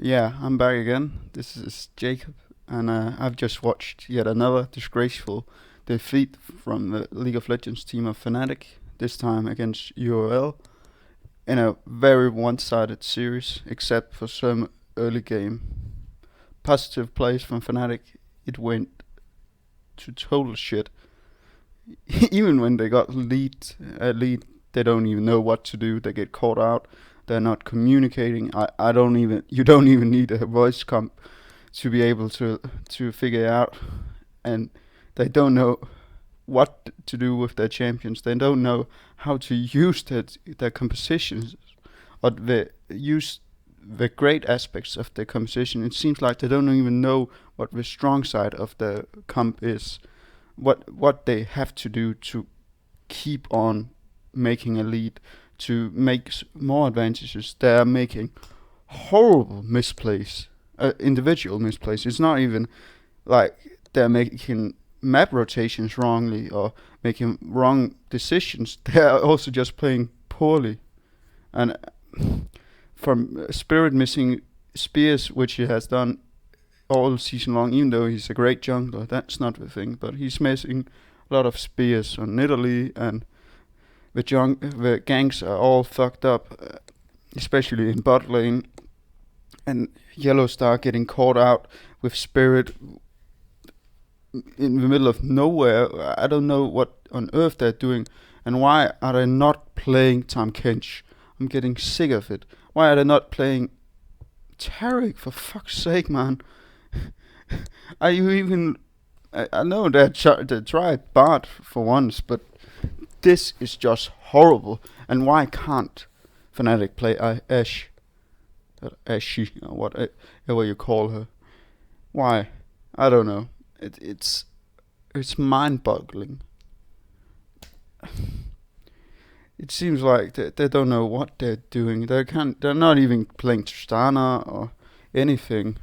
Yeah, I'm back again. This is Jacob, and I've just watched yet another disgraceful defeat from the League of Legends team of Fnatic, this time against UOL, in a very one-sided series, except for some early game positive plays from Fnatic. It went to total shit. Even when they got lead, they don't even know what to do. They get caught out. They're not communicating. I don't even. You don't even need a voice comp to be able to figure it out. And they don't know what to do with their champions. They don't know how to use their compositions or use the great aspects of their composition. It seems like they don't even know what the strong side of the comp is. What they have to do to keep on making a lead, to make more advantages. They are making horrible misplays, individual misplays. It's not even like they're making map rotations wrongly or making wrong decisions. They are also just playing poorly. And from Spirit missing spears, which he has done all season long, even though he's a great jungler, that's not the thing. But he's missing a lot of spears on Italy, and the ganks are all fucked up, especially in bot lane. And Yellow Star getting caught out with Spirit in the middle of nowhere. I don't know what on earth they're doing, and why are they not playing Tahm Kench? I'm getting sick of it. Why are they not playing Taric, for fuck's sake, man? Are you even... I know they tried Bart for once, but this is just horrible. And why can't Fnatic play Ashe? Ashe, or whatever you call her. Why? I don't know. It's mind-boggling. It seems like they don't know what they're doing. They're not even playing Tristana or anything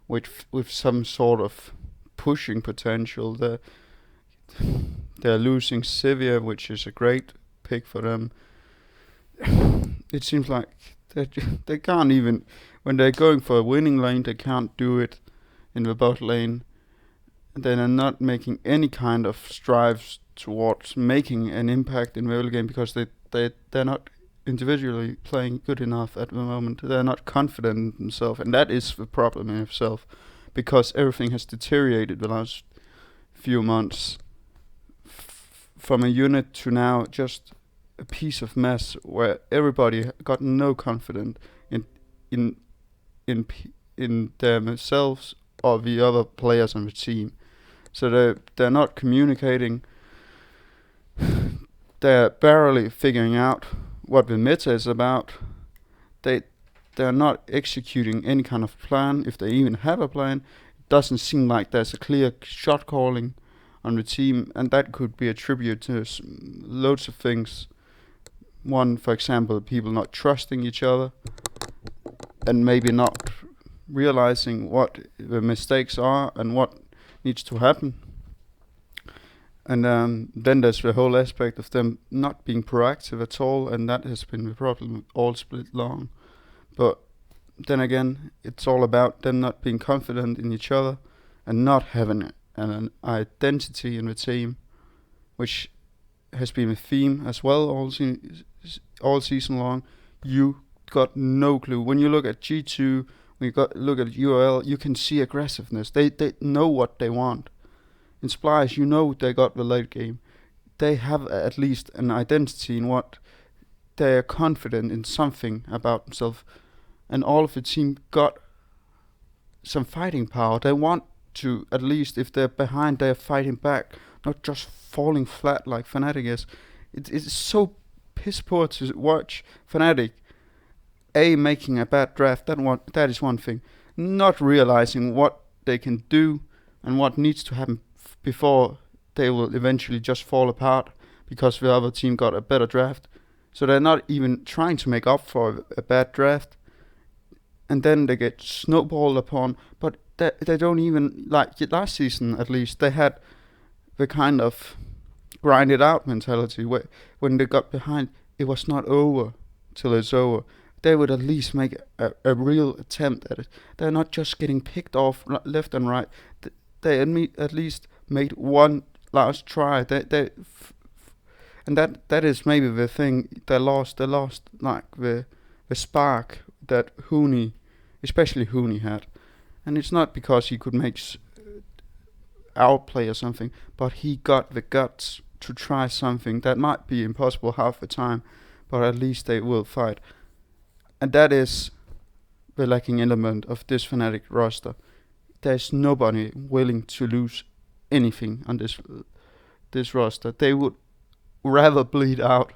with some sort of pushing potential. They're losing Sivir, which is a great pick for them. It seems like they can't even, when they're going for a winning lane, they can't do it in the bot lane. They're not making any kind of strives towards making an impact in the early game because they're not individually playing good enough at the moment. They're not confident in themselves, and that is the problem in itself, because everything has deteriorated the last few months. From a unit to now just a piece of mess where everybody got no confidence in themselves or the other players on the team. So they're not communicating. They're barely figuring out what the meta is about. They're not executing any kind of plan, if they even have a plan. It doesn't seem like there's a clear shot calling on the team, and that could be attributed to loads of things. One, for example, people not trusting each other and maybe not realizing what the mistakes are and what needs to happen. And then there's the whole aspect of them not being proactive at all, and that has been the problem all split long. But then again, it's all about them not being confident in each other and not having an identity in the team, which has been a theme as well all season long. You got no clue. When you look at G2, when you look at URL, you can see aggressiveness. They know what they want. In Splice, you know they got the late game. They have at least an identity in what they are confident in, something about themselves. And all of the team got some fighting power. They want to, at least if they're behind, they're fighting back, not just falling flat like Fnatic is. It's so piss poor to watch Fnatic making a bad draft. That is one thing. Not realizing what they can do and what needs to happen before they will eventually just fall apart because the other team got a better draft. So they're not even trying to make up for a bad draft. And then they get snowballed upon. But they don't even, like last season at least, they had the kind of grind it out mentality where when they got behind, it was not over till it's over. they would at least make a real attempt at it. They're not just getting picked off left and right. They at least made one last try. And that is maybe the thing. They lost like the spark that Hooney, especially Hooney, had. And it's not because he could make outplay or something, but he got the guts to try something that might be impossible half the time, but at least they will fight. And that is the lacking element of this Fnatic roster. There's nobody willing to lose anything on this roster. They would rather bleed out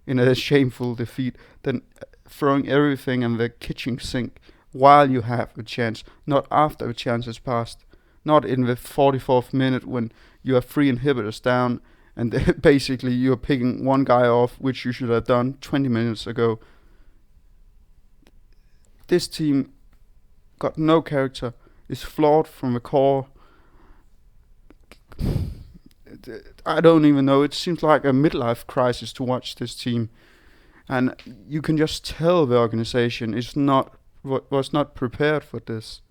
in a shameful defeat than throwing everything in the kitchen sink while you have a chance, not after the chance has passed, not in the 44th minute when you have 3 inhibitors down and basically you're picking one guy off, which you should have done 20 minutes ago. This team got no character, is flawed from the core. I don't even know, it seems like a midlife crisis to watch this team. And you can just tell the organization was not prepared for this.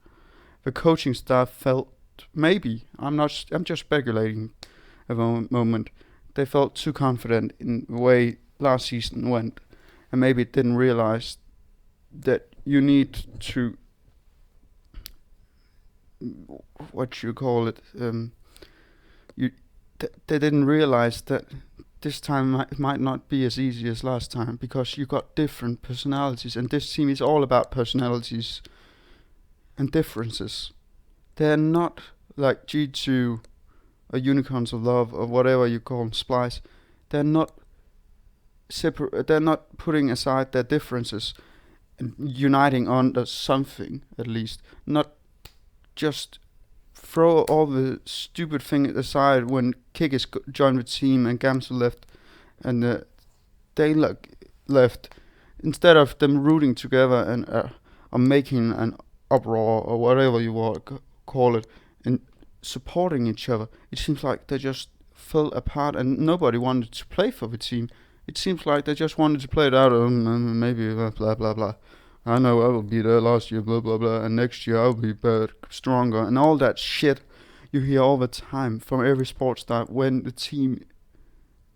The coaching staff felt, maybe, I'm just speculating at the moment, they felt too confident in the way last season went, and maybe didn't realize that you need to, what you call it, they didn't realize that this time it might not be as easy as last time, because you got different personalities, and this team is all about personalities and differences. They're not like G2 or Unicorns of Love or whatever you call them, Splice. They're not they're not putting aside their differences and uniting under something, at least. Not just throw all the stupid thing aside when Kick is joined the team and Gamsel left and they left. Instead of them rooting together and or making an uproar or whatever you want to call it and supporting each other, it seems like they just fell apart and nobody wanted to play for the team. It seems like they just wanted to play it out, maybe blah blah blah. I know I will be there last year, blah blah blah, and next year I'll be better, stronger, and all that shit you hear all the time from every sports star when the team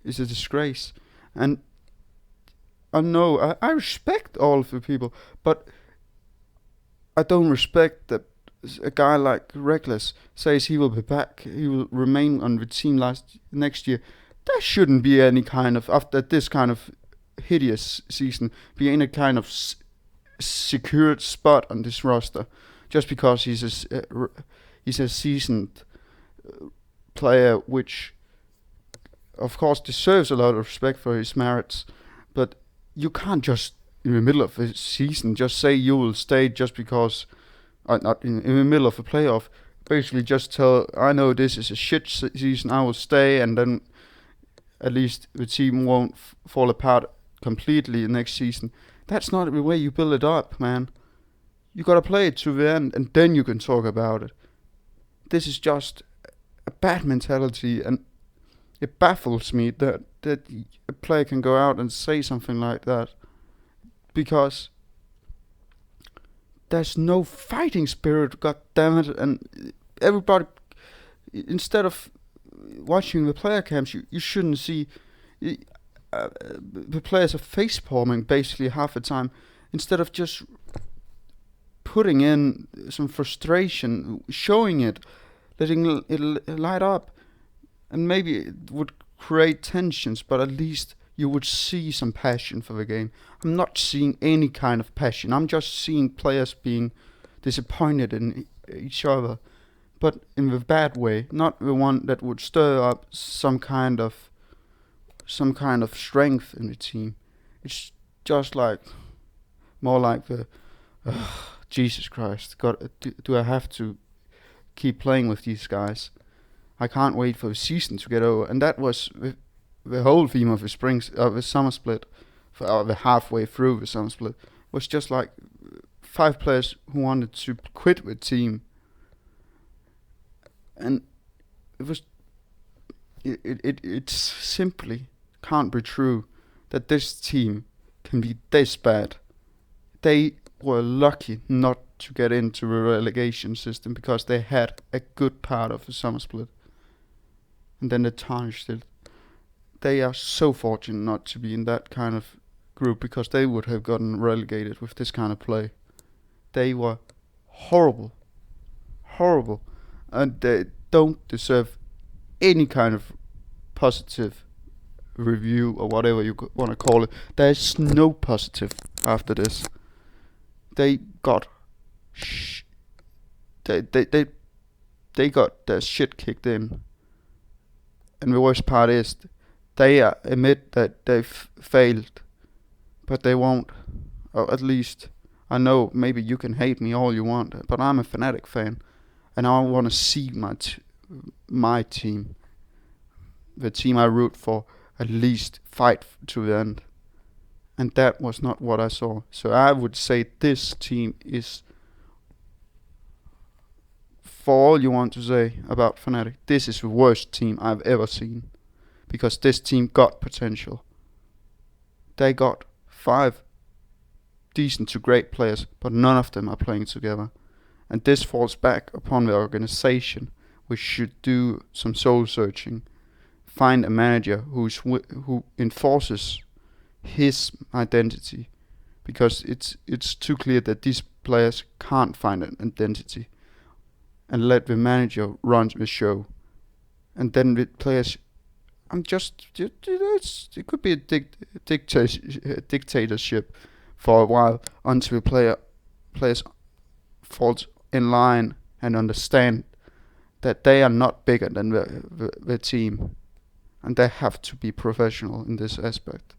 is a disgrace. And I know I respect all of the people, but I don't respect that a guy like Reckless says he will be back, he will remain on the team next year. There shouldn't be any kind of, after this kind of hideous season, be any kind of secured spot on this roster, just because he's a seasoned player, which of course deserves a lot of respect for his merits, but you can't just in the middle of a season just say you will stay just because, not in the middle of a playoff, basically just tell, I know this is a shit season, I will stay, and then at least the team won't fall apart completely next season. That's not the way you build it up, man. You gotta play it to the end, and then you can talk about it. This is just a bad mentality, and it baffles me that a player can go out and say something like that, because there's no fighting spirit, god damn it, and everybody, instead of watching the player camps, you shouldn't see the players are face palming basically half the time, instead of just putting in some frustration, showing it, letting it light up, and maybe it would create tensions, but at least you would see some passion for the game. I'm not seeing any kind of passion. I'm just seeing players being disappointed in each other, but in the bad way, not the one that would stir up some kind of strength in the team. It's just like more like the Jesus Christ, God, do I have to keep playing with these guys? I can't wait for the season to get over. And that was the whole theme of the summer split, the halfway through the summer split, was just like 5 players who wanted to quit the team. And it simply can't be true that this team can be this bad they were lucky not to get into the relegation system because they had a good part of the summer split, and then they tarnished it. They are so fortunate not to be in that kind of group because they would have gotten relegated with this kind of play. They were horrible, and they don't deserve any kind of positive review or whatever you want to call it. There's no positive after this. They got they got their shit kicked in, and the worst part is they admit that they've failed, but they won't. Or at least I know maybe you can hate me all you want, but I'm a Fnatic fan, and I want to see my team, the team I root for, at least fight to the end. And that was not what I saw. So I would say this team is, for all you want to say about Fnatic, this is the worst team I've ever seen. Because this team got potential. They got 5 decent to great players, but none of them are playing together. And this falls back upon the organization, which should do some soul searching. Find a manager who enforces his identity, because it's too clear that these players can't find an identity, and let the manager run the show. And then the players, it could be a dictatorship for a while until players fall in line and understand that they are not bigger than the team, and they have to be professional in this aspect.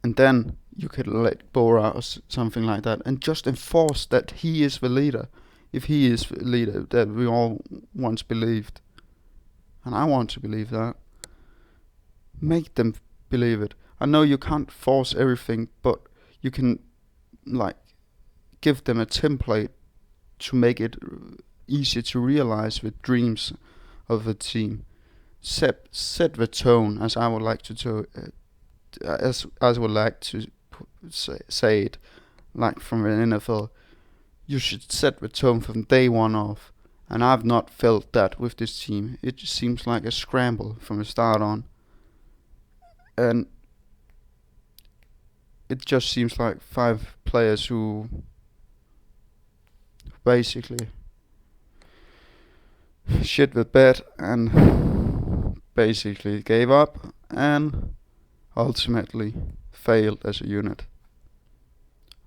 And then you could let Bora or something like that, and just enforce that he is the leader. If he is the leader that we all once believed, and I want to believe that, make them believe it. I know you can't force everything, but you can give them a template to make it easier to realize the dreams of the team. Set the tone, as I would like to as I would like to say it, like from the NFL. You should set the tone from day one off, and I've not felt that with this team. It just seems like a scramble from the start on, and it just seems like 5 players who basically shit the bed and basically gave up and ultimately failed as a unit.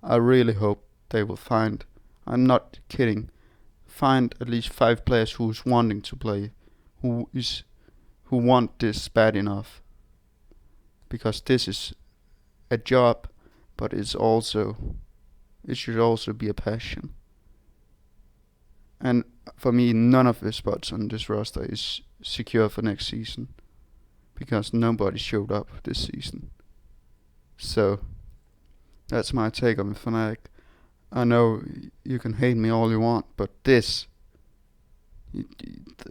I really hope they will find, I'm not kidding, find at least 5 players who's wanting to play, who want this bad enough, because this is a job, but it should also be a passion. And for me, none of the spots on this roster is secure for next season, because nobody showed up this season. So that's my take on Fnatic. I know you can hate me all you want, but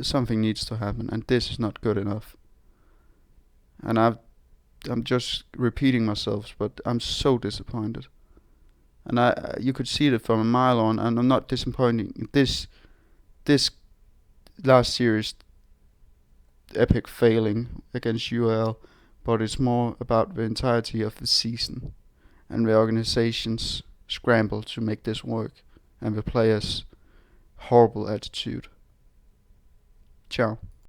something needs to happen, and this is not good enough. And I'm just repeating myself, but I'm so disappointed. And you could see it from a mile on, and I'm not disappointed. This last series epic failing against UL, but it's more about the entirety of the season and the organization's scramble to make this work, and the players' horrible attitude. Ciao.